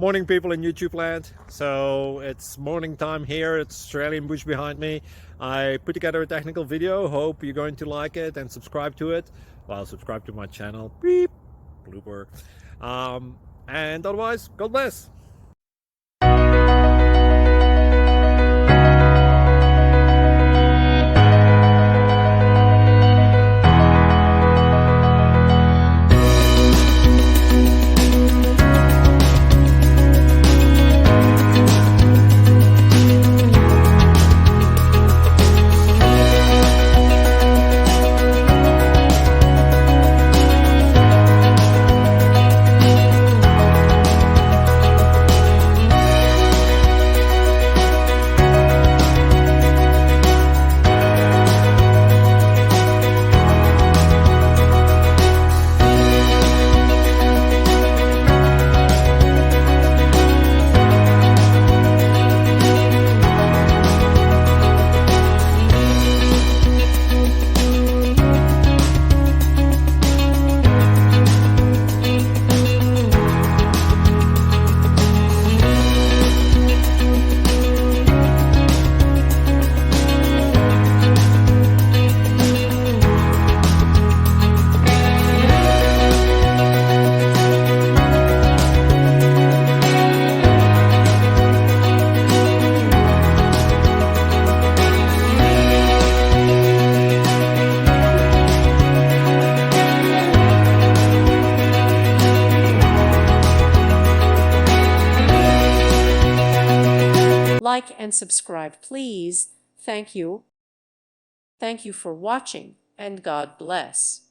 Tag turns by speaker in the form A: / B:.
A: Morning, people in YouTube land. So it's morning time here. It's Australian bush behind me. I put together a technical video. Hope you're going to like it and subscribe to it. Well, subscribe to my channel. Beep. Blooper. And otherwise, God bless.
B: Like and subscribe, please. Thank you. Thank you for watching, and God bless.